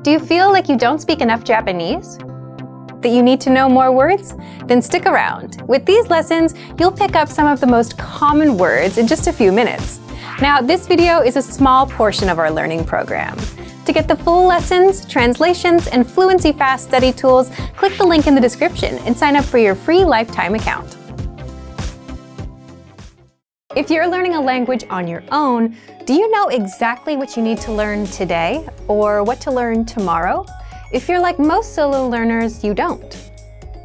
Do you feel like you don't speak enough Japanese? That you need to know more words? Then stick around. With these lessons, you'll pick up some of the most common words in just a few minutes. Now, this video is a small portion of our learning program. To get the full lessons, translations, and fluency fast study tools, click the link in the description and sign up for your free lifetime account. If you're learning a language on your own, do you know exactly what you need to learn today or what to learn tomorrow? If you're like most solo learners, you don't.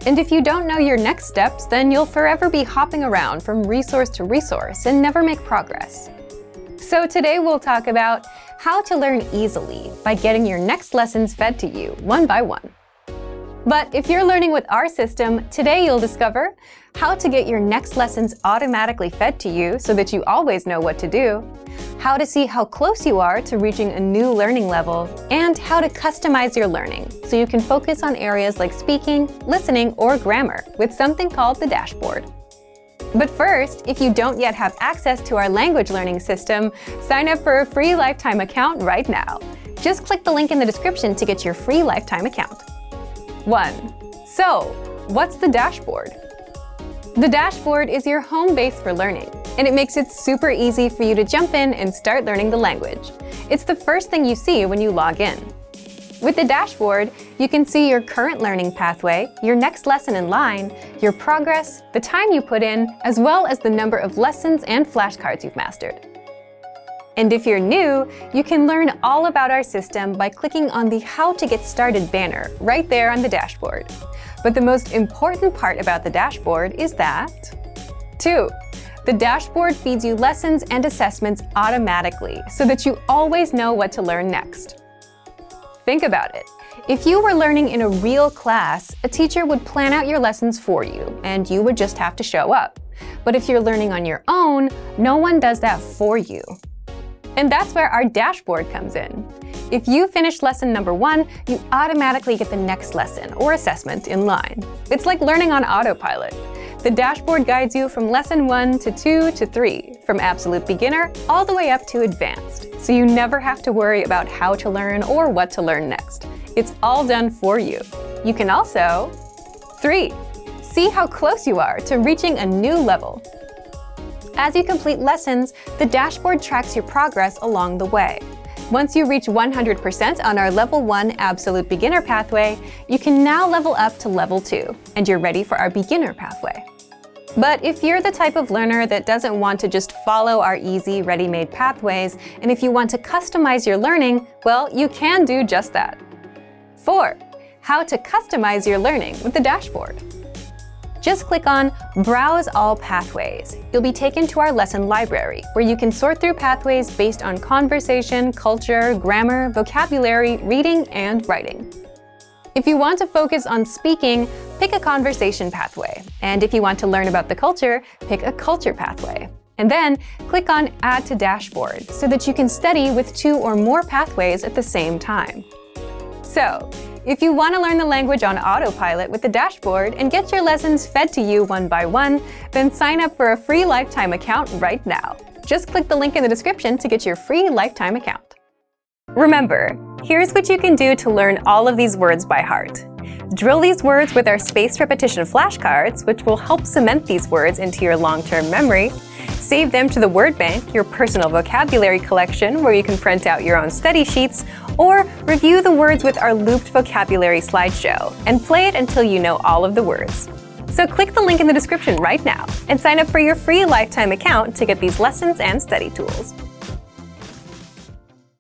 And if you don't know your next steps, then you'll forever be hopping around from resource to resource and never make progress. So today we'll talk about how to learn easily by getting your next lessons fed to you one by one. But if you're learning with our system, today you'll discover how to get your next lessons automatically fed to you so that you always know what to do, how to see how close you are to reaching a new learning level, and how to customize your learning so you can focus on areas like speaking, listening, or grammar with something called the dashboard. But first, if you don't yet have access to our language learning system, sign up for a free lifetime account right now. Just click the link in the description to get your free lifetime account. 1. So, what's the dashboard? The dashboard is your home base for learning, and it makes it super easy for you to jump in and start learning the language. It's the first thing you see when you log in. With the dashboard, you can see your current learning pathway, your next lesson in line, your progress, the time you put in, as well as the number of lessons and flashcards you've mastered. And if you're new, you can learn all about our system by clicking on the How to Get Started banner right there on the dashboard. But the most important part about the dashboard is that 2. The dashboard feeds you lessons and assessments automatically so that you always know what to learn next. Think about it. If you were learning in a real class, a teacher would plan out your lessons for you, and you would just have to show up. But if you're learning on your own, no one does that for you. And that's where our dashboard comes in. If you finish lesson number 1, you automatically get the next lesson or assessment in line. It's like learning on Autopilot. The dashboard guides you from lesson 1 to 2 to 3, from absolute beginner all the way up to advanced, so you never have to worry about how to learn or what to learn next. It's all done for you. You can also 3. See how close you are to reaching a new level. As you complete lessons, the dashboard tracks your progress along the way. Once you reach 100% on our Level 1 Absolute Beginner pathway, you can now level up to Level 2, and you're ready for our Beginner pathway. But if you're the type of learner that doesn't want to just follow our easy, ready-made pathways, and if you want to customize your learning, well, you can do just that. 4. How to customize your learning with the dashboard. Just click on Browse All Pathways. You'll be taken to our lesson library, where you can sort through pathways based on conversation, culture, grammar, vocabulary, reading, and writing. If you want to focus on speaking, pick a conversation pathway. And if you want to learn about the culture, pick a culture pathway. And then click on Add to Dashboard so that you can study with 2 or more pathways at the same time. So, if you want to learn the language on Autopilot with the dashboard and get your lessons fed to you one by one, then sign up for a free lifetime account right now. Just click the link in the description to get your free lifetime account. Remember, here's what you can do to learn all of these words by heart. Drill these words with our spaced repetition flashcards, which will help cement these words into your long-term memory. Save them to the word bank, your personal vocabulary collection, where you can print out your own study sheets, or review the words with our looped vocabulary slideshow, and play it until you know all of the words. So click the link in the description right now and sign up for your free lifetime account to get these lessons and study tools.